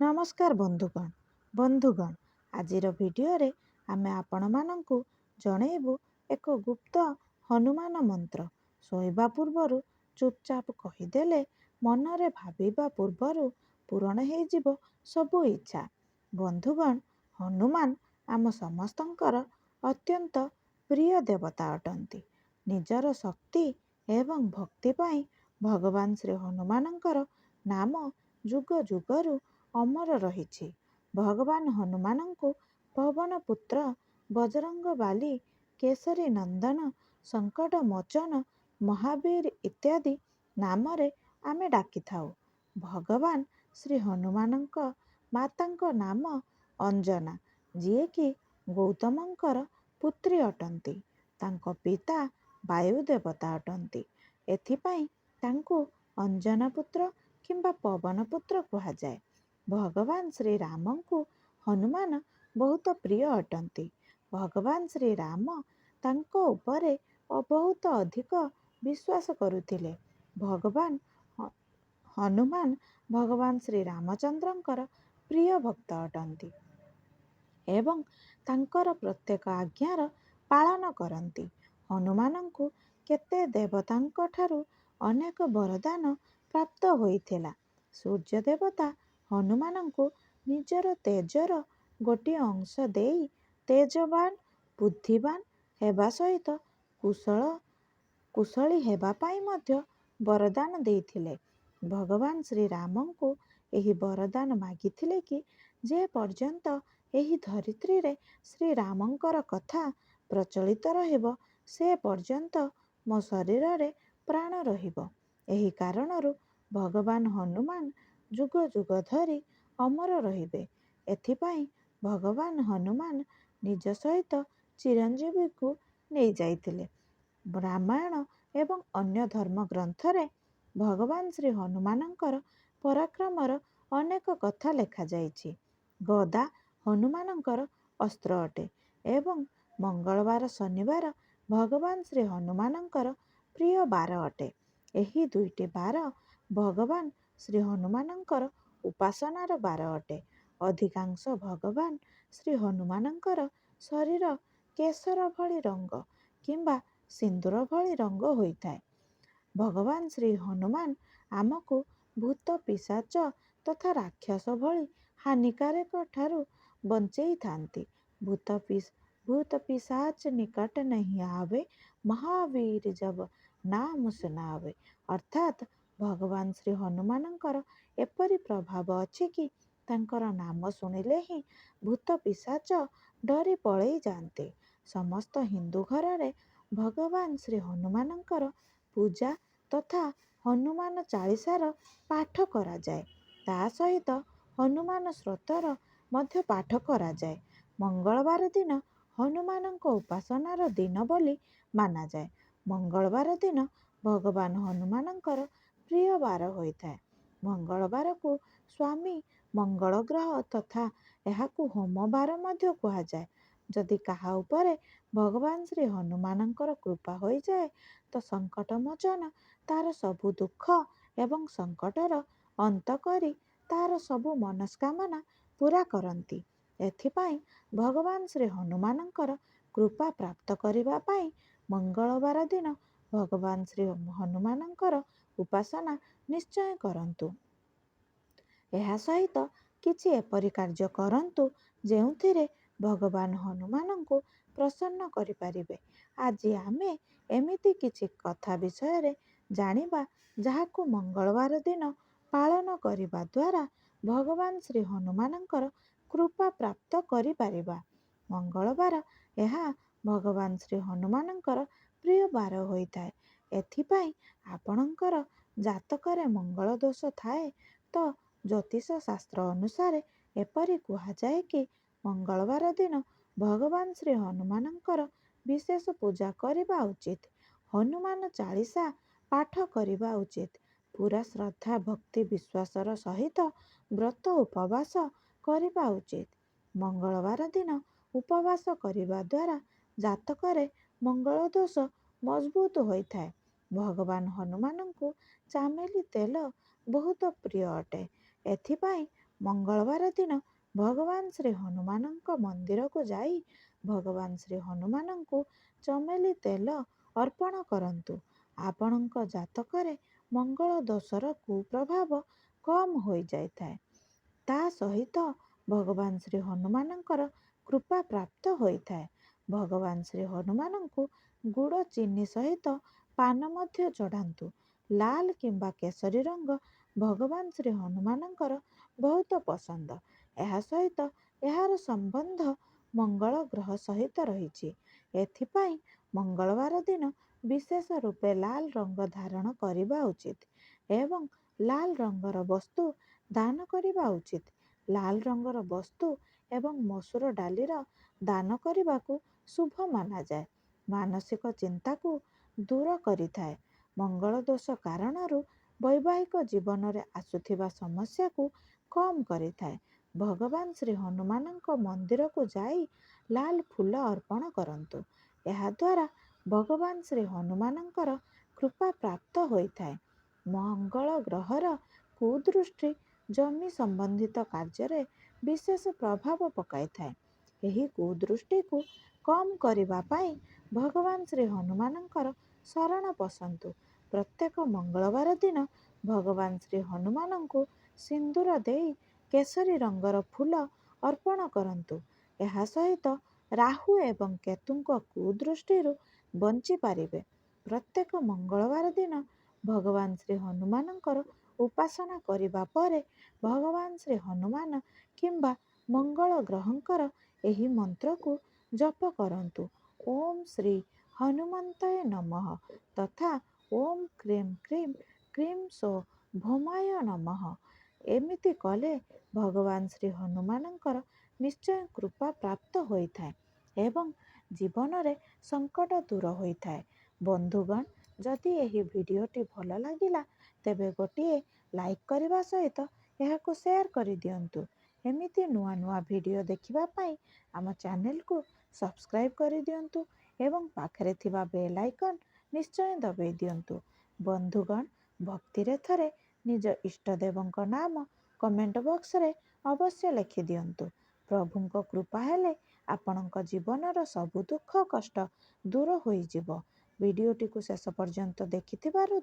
ନମସ୍କାର ବନ୍ଧୁଗଣ, ଆଜିର ଭିଡ଼ିଓରେ ଆମେ ଆପଣମାନଙ୍କୁ ଜଣେଇବୁ ଏକ ଗୁପ୍ତ ହନୁମାନ ମନ୍ତ୍ର। ଶୋଇବା ପୂର୍ବରୁ ଚୁପଚାପ କହିଦେଲେ ମନରେ ଭାବିବା ପୂର୍ବରୁ ପୂରଣ ହେଇଯିବ ସବୁ ଇଚ୍ଛା। ବନ୍ଧୁଗଣ, ହନୁମାନ ଆମ ସମସ୍ତଙ୍କର ଅତ୍ୟନ୍ତ ପ୍ରିୟ ଦେବତା ଅଟନ୍ତି। ନିଜର ଶକ୍ତି ଏବଂ ଭକ୍ତି ପାଇଁ ଭଗବାନ ଶ୍ରୀ ହନୁମାନଙ୍କର ନାମ ଯୁଗ ଯୁଗରୁ ଅମର ରହିଛି। ଭଗବାନ ହନୁମାନଙ୍କୁ ପବନ ପୁତ୍ର, ବଜରଙ୍ଗ ବାଲି, କେଶରୀ ନନ୍ଦନ, ସଙ୍କଟ ମୋଚନ, ମହାବୀର ଇତ୍ୟାଦି ନାମରେ ଆମେ ଡାକିଥାଉ। ଭଗବାନ ଶ୍ରୀ ହନୁମାନଙ୍କ ମାତାଙ୍କ ନାମ ଅଞ୍ଜନା, ଯିଏକି ଗୌତମଙ୍କର ପୁତ୍ରୀ ଅଟନ୍ତି। ତାଙ୍କ ପିତା ବାୟୁ ଦେବତା ଅଟନ୍ତି। ଏଥିପାଇଁ ତାଙ୍କୁ ଅଞ୍ଜନା ପୁତ୍ର କିମ୍ବା ପବନ ପୁତ୍ର କୁହାଯାଏ। ଭଗବାନ ଶ୍ରୀରାମଙ୍କୁ ହନୁମାନ ବହୁତ ପ୍ରିୟ ଅଟନ୍ତି। ଭଗବାନ ଶ୍ରୀରାମ ତାଙ୍କ ଉପରେ ବହୁତ ଅଧିକ ବିଶ୍ୱାସ କରୁଥିଲେ। ହନୁମାନ ଭଗବାନ ଶ୍ରୀରାମଚନ୍ଦ୍ରଙ୍କର ପ୍ରିୟ ଭକ୍ତ ଅଟନ୍ତି ଏବଂ ତାଙ୍କର ପ୍ରତ୍ୟେକ ଆଜ୍ଞାର ପାଳନ କରନ୍ତି। ହନୁମାନଙ୍କୁ କେତେ ଦେବତାଙ୍କ ଠାରୁ ଅନେକ ବରଦାନ ପ୍ରାପ୍ତ ହୋଇଥିଲା। ସୂର୍ଯ୍ୟ ଦେବତା ହନୁମାନଙ୍କୁ ନିଜର ତେଜର ଗୋଟିଏ ଅଂଶ ଦେଇ ତେଜବାନ, ବୁଦ୍ଧିବାନ ହେବା ସହିତ କୁଶଳୀ ହେବା ପାଇଁ ମଧ୍ୟ ବରଦାନ ଦେଇଥିଲେ। ଭଗବାନ ଶ୍ରୀରାମଙ୍କୁ ଏହି ବରଦାନ ମାଗିଥିଲେ କି ଯେ ପର୍ଯ୍ୟନ୍ତ ଏହି ଧରିତ୍ରୀରେ ଶ୍ରୀରାମଙ୍କର କଥା ପ୍ରଚଳିତ ରହିବ, ସେ ପର୍ଯ୍ୟନ୍ତ ମୋ ଶରୀରରେ ପ୍ରାଣ ରହିବ। ଏହି କାରଣରୁ ଭଗବାନ ହନୁମାନ ଯୁଗ ଯୁଗ ଧରି ଅମର ରହିବେ। ଏଥିପାଇଁ ଭଗବାନ ହନୁମାନ ନିଜ ସହିତ ଚିରଞ୍ଜୀବୀକୁ ନେଇଯାଇଥିଲେ। ରାମାୟଣ ଏବଂ ଅନ୍ୟ ଧର୍ମ ଗ୍ରନ୍ଥରେ ଭଗବାନ ଶ୍ରୀ ହନୁମାନଙ୍କର ପରାକ୍ରମର ଅନେକ କଥା ଲେଖାଯାଇଛି। ଗଦା ହନୁମାନଙ୍କର ଅସ୍ତ୍ର ଅଟେ ଏବଂ ମଙ୍ଗଳବାର, ଶନିବାର ଭଗବାନ ଶ୍ରୀ ହନୁମାନଙ୍କର ପ୍ରିୟ ବାର ଅଟେ। ଏହି ଦୁଇଟି ବାର ଭଗବାନ ଶ୍ରୀ ହନୁମାନଙ୍କର ଉପାସନାର ବାର ଅଟେ। ଅଧିକାଂଶ ଭଗବାନ ଶ୍ରୀ ହନୁମାନଙ୍କର ଶରୀର କେଶର ଭଳି ରଙ୍ଗ କିମ୍ବା ସିନ୍ଦୁର ଭଳି ରଙ୍ଗ ହୋଇଥାଏ। ଭଗବାନ ଶ୍ରୀ ହନୁମାନ ଆମକୁ ଭୂତ, ପିଶାଚ ତଥା ରାକ୍ଷସ ଭଳି ହାନିକାରକ ଠାରୁ ବଞ୍ଚେଇଥାନ୍ତି। ଭୂତ ପିଶାଚ ନିକଟ नहीं आवे, ମହାବୀର ଜବ ନାମ ସୁନାବେ। ଅର୍ଥାତ୍ ଭଗବାନ ଶ୍ରୀ ହନୁମାନଙ୍କର ଏପରି ପ୍ରଭାବ ଅଛି କି ତାଙ୍କର ନାମ ଶୁଣିଲେ ହିଁ ଭୂତ ପିଶାଚ ଡରି ପଳେଇ ଯାଆନ୍ତି। ସମସ୍ତ ହିନ୍ଦୁ ଘରରେ ଭଗବାନ ଶ୍ରୀ ହନୁମାନଙ୍କର ପୂଜା ତଥା ହନୁମାନ ଚାଳିସାର ପାଠ କରାଯାଏ। ତା ସହିତ ହନୁମାନ ସ୍ତୋତ୍ର ମଧ୍ୟ ପାଠ କରାଯାଏ। ମଙ୍ଗଳବାର ଦିନ ହନୁମାନଙ୍କ ଉପାସନାର ଦିନ ବୋଲି ମାନାଯାଏ। ମଙ୍ଗଳବାର ଦିନ ଭଗବାନ ହନୁମାନଙ୍କର ପ୍ରିୟ ବାର ହୋଇଥାଏ। ମଙ୍ଗଳବାରକୁ ସ୍ୱାମୀ ମଙ୍ଗଳ ଗ୍ରହ ତଥା ଏହାକୁ ହୋମ ବାର ମଧ୍ୟ କୁହାଯାଏ। ଯଦି କାହା ଉପରେ ଭଗବାନ ଶ୍ରୀ ହନୁମାନଙ୍କର କୃପା ହୋଇଯାଏ ତ ସଙ୍କଟ ମୋଚନ ତାର ସବୁ ଦୁଃଖ ଏବଂ ସଙ୍କଟର ଅନ୍ତ କରି ତାର ସବୁ ମନସ୍କାମନା ପୂରା କରନ୍ତି। ଏଥିପାଇଁ ଭଗବାନ ଶ୍ରୀ ହନୁମାନଙ୍କର କୃପା ପ୍ରାପ୍ତ କରିବା ପାଇଁ ମଙ୍ଗଳବାର ଦିନ ଭଗବାନ ଶ୍ରୀ ହନୁମାନଙ୍କର ଉପାସନା ନିଶ୍ଚୟ କରନ୍ତୁ। ଏହା ସହିତ କିଛି ଏପରି କାର୍ଯ୍ୟ କରନ୍ତୁ ଯେଉଁଥିରେ ଭଗବାନ ହନୁମାନଙ୍କୁ ପ୍ରସନ୍ନ କରିପାରିବେ। ଆଜି ଆମେ ଏମିତି କିଛି କଥା ବିଷୟରେ ଜାଣିବା ଯାହାକୁ ମଙ୍ଗଳବାର ଦିନ ପାଳନ କରିବା ଦ୍ୱାରା ଭଗବାନ ଶ୍ରୀ ହନୁମାନଙ୍କର କୃପା ପ୍ରାପ୍ତ କରିପାରିବା। ମଙ୍ଗଳବାର ଏହା ଭଗବାନ ଶ୍ରୀ ହନୁମାନଙ୍କର ପ୍ରିୟ ବାର ହୋଇଥାଏ। ଏଥିପାଇଁ ଆପଣଙ୍କର ଜାତକରେ ମଙ୍ଗଳ ଦୋଷ ଥାଏ ତ ଜ୍ୟୋତିଷ ଶାସ୍ତ୍ର ଅନୁସାରେ ଏପରି କୁହାଯାଏ କି ମଙ୍ଗଳବାର ଦିନ ଭଗବାନ ଶ୍ରୀ ହନୁମାନଙ୍କର ବିଶେଷ ପୂଜା କରିବା ଉଚିତ। ହନୁମାନ ଚାଳିସା ପାଠ କରିବା ଉଚିତ। ପୁରା ଶ୍ରଦ୍ଧା, ଭକ୍ତି, ବିଶ୍ୱାସର ସହିତ ବ୍ରତ ଉପବାସ କରିବା ଉଚିତ। ମଙ୍ଗଳବାର ଦିନ ଉପବାସ କରିବା ଦ୍ୱାରା ଜାତକରେ ମଙ୍ଗଳ ଦୋଷ ମଜବୁତ ହୋଇଥାଏ। ଭଗବାନ ହନୁମାନଙ୍କୁ ଚାମେଲି ତେଲ ବହୁତ ପ୍ରିୟ ଅଟେ। ଏଥିପାଇଁ ମଙ୍ଗଳବାର ଦିନ ଭଗବାନ ଶ୍ରୀ ହନୁମାନଙ୍କ ମନ୍ଦିରକୁ ଯାଇ ଭଗବାନ ଶ୍ରୀ ହନୁମାନଙ୍କୁ ଚମେଲି ତେଲ ଅର୍ପଣ କରନ୍ତୁ। ଆପଣଙ୍କ ଜାତକରେ ମଙ୍ଗଳ ଦୋଷର କୁପ୍ରଭାବ କମ୍ ହୋଇଯାଇଥାଏ। ତା ସହିତ ଭଗବାନ ଶ୍ରୀ ହନୁମାନଙ୍କର କୃପା ପ୍ରାପ୍ତ ହୋଇଥାଏ। ଭଗବାନ ଶ୍ରୀ ହନୁମାନଙ୍କୁ ଗୁଡ଼ ଚିନି ସହିତ ପାନ ମଧ୍ୟ ଚଢ଼ାନ୍ତୁ। ଲାଲ କିମ୍ବା କେଶରୀ ରଙ୍ଗ ଭଗବାନ ଶ୍ରୀ ହନୁମାନଙ୍କର ବହୁତ ପସନ୍ଦ। ଏହା ସହିତ ଏହାର ସମ୍ବନ୍ଧ ମଙ୍ଗଳ ଗ୍ରହ ସହିତ ରହିଛି। ଏଥିପାଇଁ ମଙ୍ଗଳବାର ଦିନ ବିଶେଷ ରୂପେ ଲାଲ ରଙ୍ଗ ଧାରଣ କରିବା ଉଚିତ ଏବଂ ଲାଲ ରଙ୍ଗର ବସ୍ତୁ ଦାନ କରିବା ଉଚିତ। ଲାଲ ରଙ୍ଗର ବସ୍ତୁ ଏବଂ ମସୁର ଡାଲିର ଦାନ କରିବାକୁ ଶୁଭ ମନାଯାଏ। ମାନସିକ ଚିନ୍ତାକୁ ଦୂର କରିଥାଏ। ମଙ୍ଗଳ ଦୋଷ କାରଣରୁ ବୈବାହିକ ଜୀବନରେ ଆସୁଥିବା ସମସ୍ୟାକୁ କମ୍ କରିଥାଏ। ଭଗବାନ ଶ୍ରୀ ହନୁମାନଙ୍କ ମନ୍ଦିରକୁ ଯାଇ ଲାଲ ଫୁଲ ଅର୍ପଣ କରନ୍ତୁ। ଏହାଦ୍ୱାରା ଭଗବାନ ଶ୍ରୀ ହନୁମାନଙ୍କର କୃପା ପ୍ରାପ୍ତ ହୋଇଥାଏ। ମଙ୍ଗଳ ଗ୍ରହର କୁଦୃଷ୍ଟି ଜମି ସମ୍ବନ୍ଧିତ କାର୍ଯ୍ୟରେ ବିଶେଷ ପ୍ରଭାବ ପକାଇଥାଏ। ଏହି କୁଦୃଷ୍ଟିକୁ କମ୍ କରିବା ପାଇଁ ଭଗବାନ ଶ୍ରୀ ହନୁମାନଙ୍କର ଶରଣ ପଶନ୍ତୁ। ପ୍ରତ୍ୟେକ ମଙ୍ଗଳବାର ଦିନ ଭଗବାନ ଶ୍ରୀ ହନୁମାନଙ୍କୁ ସିନ୍ଦୁର ଦେଇ କେଶରୀ ରଙ୍ଗର ଫୁଲ ଅର୍ପଣ କରନ୍ତୁ। ଏହା ସହିତ ରାହୁ ଏବଂ କେତୁଙ୍କ କୁଦୃଷ୍ଟିରୁ ବଞ୍ଚିପାରିବେ। ପ୍ରତ୍ୟେକ ମଙ୍ଗଳବାର ଦିନ ଭଗବାନ ଶ୍ରୀ ହନୁମାନଙ୍କର ଉପାସନା କରିବା ପରେ ଭଗବାନ ଶ୍ରୀ ହନୁମାନ କିମ୍ବା ମଙ୍ଗଳ ଗ୍ରହଙ୍କର ଏହି ମନ୍ତ୍ରକୁ ଜପ କରନ୍ତୁ। ଓମ୍ ଶ୍ରୀ ହନୁମନ୍ତାୟ ନମଃ ତଥା ଓମ୍ କ୍ରିಂ କ୍ରିಂ କ୍ରିಂ ସୋ ଭୌମାୟ ନମଃ। ଏମିତି କଲେ ଭଗବାନ ଶ୍ରୀ ହନୁମାନଙ୍କର ନିଶ୍ଚୟ କୃପା ପ୍ରାପ୍ତ ହୋଇଥାଏ ଏବଂ ଜୀବନରେ ସଙ୍କଟ ଦୂର ହୋଇଥାଏ। ବନ୍ଧୁଗଣ, ଯଦି ଏହି ଭିଡ଼ିଓଟି ଭଲ ଲାଗିଲା ତେବେ ଗୋଟିଏ ଲାଇକ୍ କରିବା ସହିତ ଏହାକୁ ସେୟାର କରିଦିଅନ୍ତୁ। ଏମିତି ନୂଆ ନୂଆ ଭିଡ଼ିଓ ଦେଖିବା ପାଇଁ ଆମ ଚ୍ୟାନେଲକୁ ସବସ୍କ୍ରାଇବ୍ କରିଦିଅନ୍ତୁ ଏବଂ ପାଖରେ ଥିବା ବେଲ୍ ଆଇକନ୍ ନିଶ୍ଚୟ ଦବାଇ ଦିଅନ୍ତୁ। ବନ୍ଧୁଗଣ, ଭକ୍ତିରେ ଥରେ ନିଜ ଇଷ୍ଟଦେବଙ୍କ ନାମ କମେଣ୍ଟ ବକ୍ସରେ ଅବଶ୍ୟ ଲେଖିଦିଅନ୍ତୁ। ପ୍ରଭୁଙ୍କ କୃପା ହେଲେ ଆପଣଙ୍କ ଜୀବନର ସବୁ ଦୁଃଖ କଷ୍ଟ ଦୂର ହୋଇଯିବ। ଭିଡ଼ିଓଟିକୁ ଶେଷ ପର୍ଯ୍ୟନ୍ତ ଦେଖିଥିବାରୁ